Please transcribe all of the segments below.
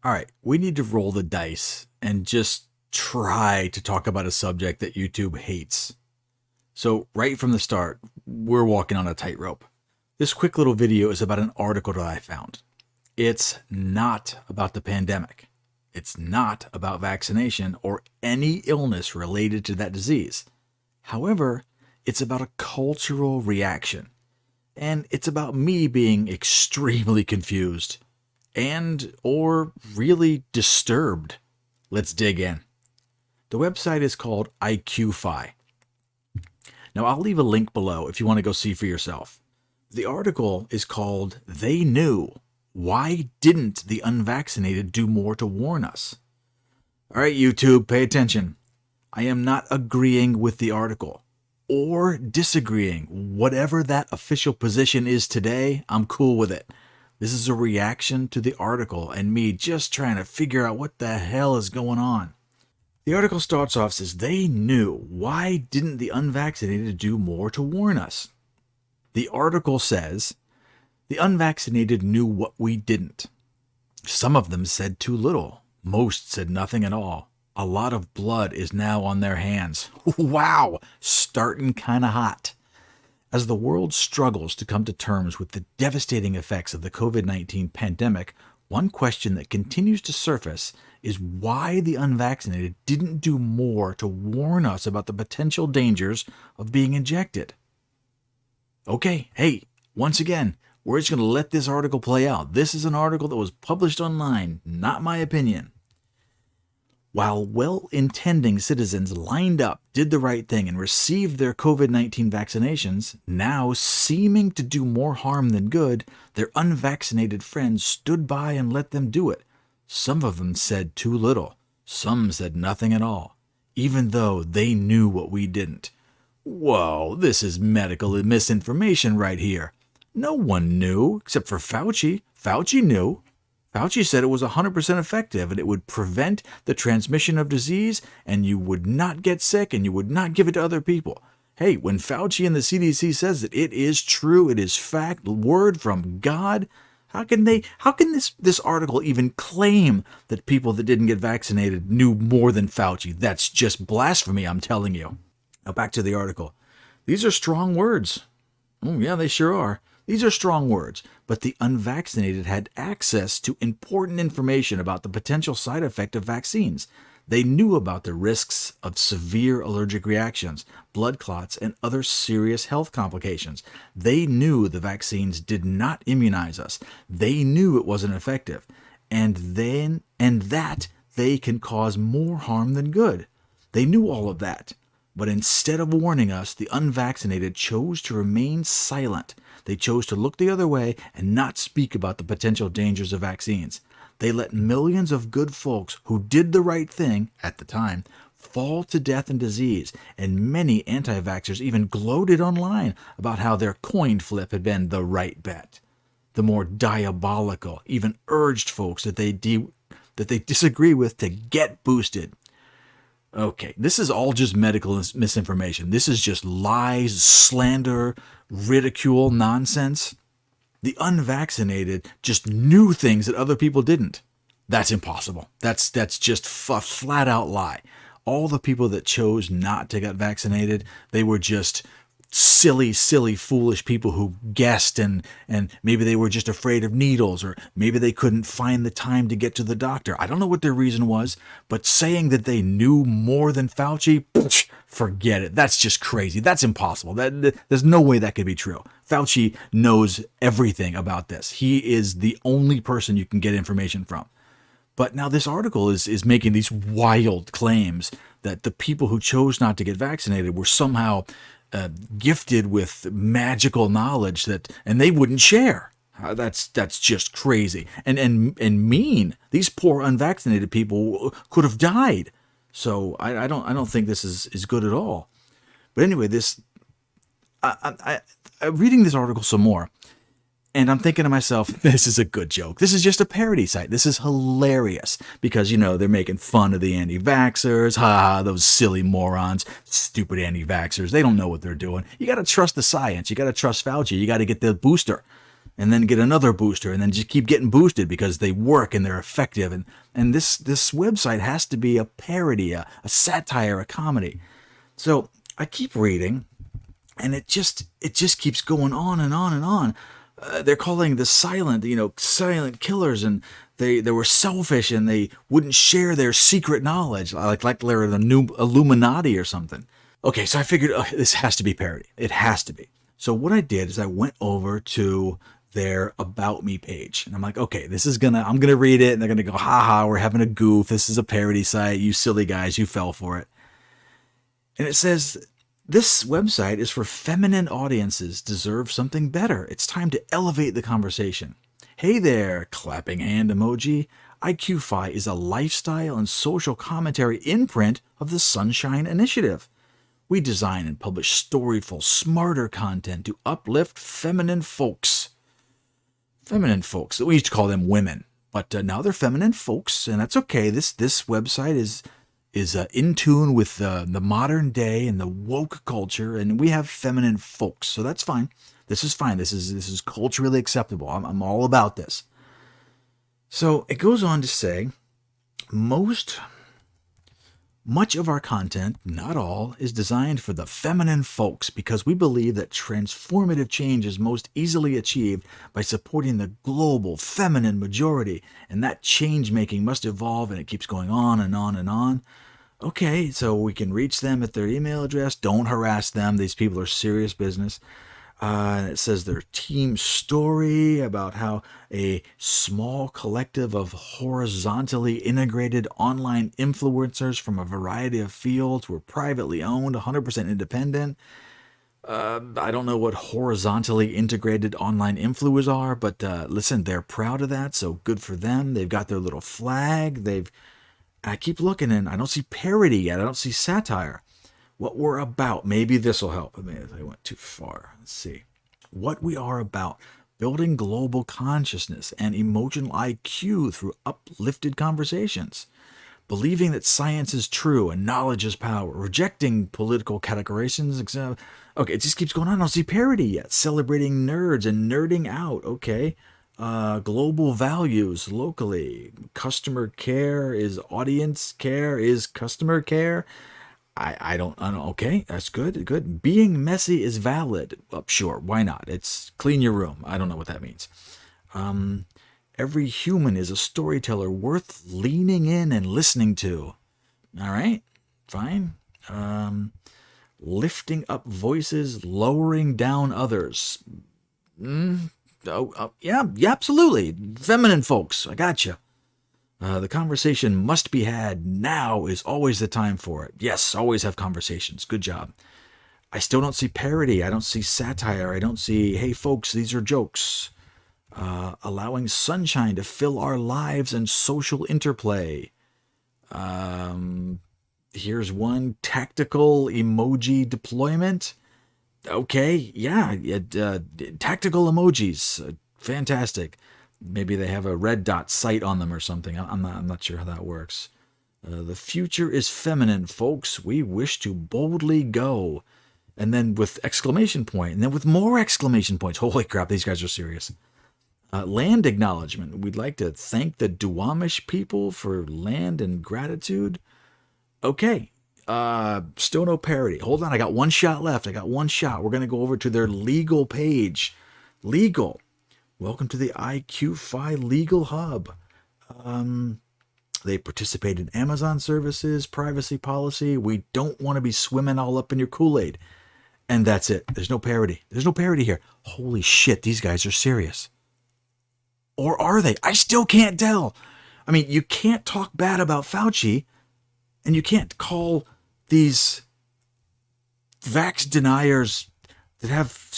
All right, we need to roll the dice and just try to talk about a subject that YouTube hates. So, right from the start, we're walking on a tightrope. This quick little video is about an article that I found. It's not about the pandemic. It's not about vaccination or any illness related to that disease. However, it's about a cultural reaction. And it's about me being extremely confused and or really disturbed. Let's dig in. The website is called IQFi. Now, I'll leave a link below if you want to go see for yourself. The article is called They Knew. Why Didn't the Unvaccinated Do More to Warn Us? All right, YouTube, pay attention. I am not agreeing with the article or disagreeing. Whatever that official position is today, I'm cool with it. This is a reaction to the article and me just trying to figure out what the hell is going on. The article starts off, says, they knew. Why didn't the unvaccinated do more to warn us? The article says, the unvaccinated knew what we didn't. Some of them said too little. Most said nothing at all. A lot of blood is now on their hands. Wow, starting kind of hot. As the world struggles to come to terms with the devastating effects of the COVID-19 pandemic, one question that continues to surface is why the unvaccinated didn't do more to warn us about the potential dangers of being injected. Okay, hey, once again, we're just going to let this article play out. This is an article that was published online, not my opinion. While well-intending citizens lined up, did the right thing, and received their COVID-19 vaccinations, now seeming to do more harm than good, their unvaccinated friends stood by and let them do it. Some of them said too little. Some said nothing at all, even though they knew what we didn't. Whoa, this is medical misinformation right here. No one knew, except for Fauci. Fauci knew. Fauci said it was 100% effective and it would prevent the transmission of disease and you would not get sick and you would not give it to other people. Hey, when Fauci and the CDC says that it is true, it is fact, word from God, how can this article even claim that people that didn't get vaccinated knew more than Fauci? That's just blasphemy, I'm telling you. Now back to the article. These are strong words. Oh yeah, they sure are. These are strong words, but the unvaccinated had access to important information about the potential side effect of vaccines. They knew about the risks of severe allergic reactions, blood clots, and other serious health complications. They knew the vaccines did not immunize us. They knew it wasn't effective, and that they can cause more harm than good. They knew all of that. But instead of warning us, the unvaccinated chose to remain silent. They chose to look the other way and not speak about the potential dangers of vaccines. They let millions of good folks who did the right thing at the time fall to death and disease, and many anti-vaxxers even gloated online about how their coin flip had been the right bet. The more diabolical even urged folks that they disagree with to get boosted. Okay, this is all just medical misinformation. This is just lies, slander, ridicule, nonsense. The unvaccinated just knew things that other people didn't. That's impossible. That's just a flat-out lie. All the people that chose not to get vaccinated, they were just silly, foolish people who guessed and maybe they were just afraid of needles, or maybe they couldn't find the time to get to the doctor. I don't know what their reason was, but saying that they knew more than Fauci, forget it. That's just crazy. That's impossible. There's no way that could be true. Fauci knows everything about this. He is the only person you can get information from. But now this article is making these wild claims that the people who chose not to get vaccinated were somehow gifted with magical knowledge and they wouldn't share. That's just crazy and mean. These poor unvaccinated people could have died. So I don't think this is good at all. But anyway, I'm reading this article some more, and I'm thinking to myself, this is a good joke. This is just a parody site. This is hilarious because, they're making fun of the anti-vaxxers. Ha, those silly morons, stupid anti-vaxxers. They don't know what they're doing. You got to trust the science. You got to trust Fauci. You got to get the booster. and then get another booster, and then just keep getting boosted because they work and they're effective. And this website has to be a parody, a satire, a comedy. So I keep reading, and it just keeps going on and on and on. They're calling the silent killers, and they were selfish and they wouldn't share their secret knowledge, like they're the new Illuminati or something. Okay, so I figured this has to be parody. It has to be. So what I did is I went over to their About Me page, and I'm like, okay, I'm gonna read it, and they're gonna go, haha, we're having a goof. This is a parody site. You silly guys, you fell for it. And it says, this website is for feminine audiences, deserve something better. It's time to elevate the conversation. Hey there, clapping hand emoji. IQ-Fi is a lifestyle and social commentary imprint of the Sunshine Initiative. We design and publish storyful, smarter content to uplift feminine folks. Feminine folks. We used to call them women, but now they're feminine folks, and that's okay. This website is in tune with the modern day and the woke culture, and we have feminine folks, so that's fine. This is fine. This is culturally acceptable. I'm all about this. So it goes on to say, much of our content, not all, is designed for the feminine folks because we believe that transformative change is most easily achieved by supporting the global feminine majority, and that change making must evolve, and it keeps going on and on and on. Okay, so we can reach them at their email address. Don't harass them. These people are serious business. And it says their team story about how a small collective of horizontally integrated online influencers from a variety of fields were privately owned, 100% independent. I don't know what horizontally integrated online influencers are, but listen, they're proud of that, so good for them. They've got their little flag. I keep looking, and I don't see parody yet. I don't see satire. What we're about. Maybe this will help. I went too far. Let's see. What we are about. Building global consciousness and emotional IQ through uplifted conversations. Believing that science is true and knowledge is power. Rejecting political categorizations. Okay, it just keeps going on. I don't see parody yet. Celebrating nerds and nerding out. Okay. Global values locally. Customer care is audience care is customer care. I don't know. Okay, that's good. Being messy is valid. Sure, why not? It's clean your room. I don't know what that means. Every human is a storyteller worth leaning in and listening to. All right, fine. Lifting up voices, lowering down others. Yeah, absolutely. Feminine folks, I gotcha. The conversation must be had. Now is always the time for it. Yes, always have conversations. Good job. I still don't see parody. I don't see satire. I don't see, hey, folks, these are jokes. Allowing sunshine to fill our lives and social interplay. Here's one, tactical emoji deployment. Okay, yeah, tactical emojis. Fantastic. Maybe they have a red dot sight on them or something. I'm not sure how that works. The future is feminine, folks. We wish to boldly go. And then with exclamation point, and then with more exclamation points. Holy crap, these guys are serious. Land acknowledgement. We'd like to thank the Duwamish people for land and gratitude. Okay. Still no parody. Hold on, I got one shot left. We're going to go over to their legal page. Legal. Welcome to the IQ-Fi Legal Hub. They participate in Amazon services, privacy policy. We don't want to be swimming all up in your Kool-Aid. And that's it. There's no parody. There's no parody here. Holy shit, these guys are serious. Or are they? I still can't tell. I mean, you can't talk bad about Fauci, and you can't call these vax deniers that have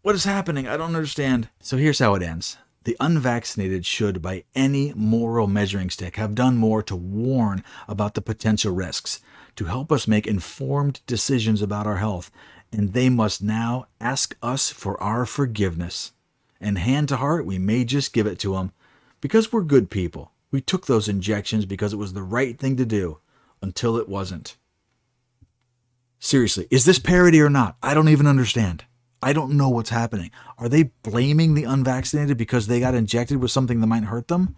what is happening? I don't understand. So here's how it ends. The unvaccinated should, by any moral measuring stick, have done more to warn about the potential risks, to help us make informed decisions about our health, and they must now ask us for our forgiveness. And hand to heart, we may just give it to them, because we're good people. We took those injections because it was the right thing to do, until it wasn't. Seriously, is this parody or not? I don't even understand. I don't know what's happening. Are they blaming the unvaccinated because they got injected with something that might hurt them?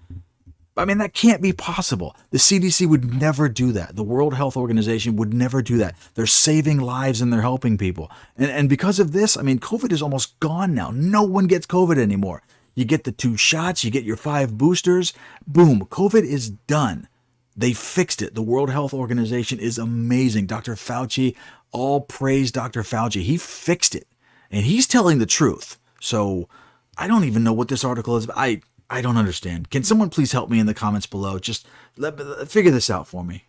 I mean, that can't be possible. The CDC would never do that. The World Health Organization would never do that. They're saving lives and they're helping people. And because of this, I mean, COVID is almost gone now. No one gets COVID anymore. You get the 2 shots, you get your 5 boosters, boom, COVID is done. They fixed it. The World Health Organization is amazing. Dr. Fauci, all praise Dr. Fauci. He fixed it. And he's telling the truth. So I don't even know what this article is. I don't understand. Can someone please help me in the comments below? Just figure this out for me.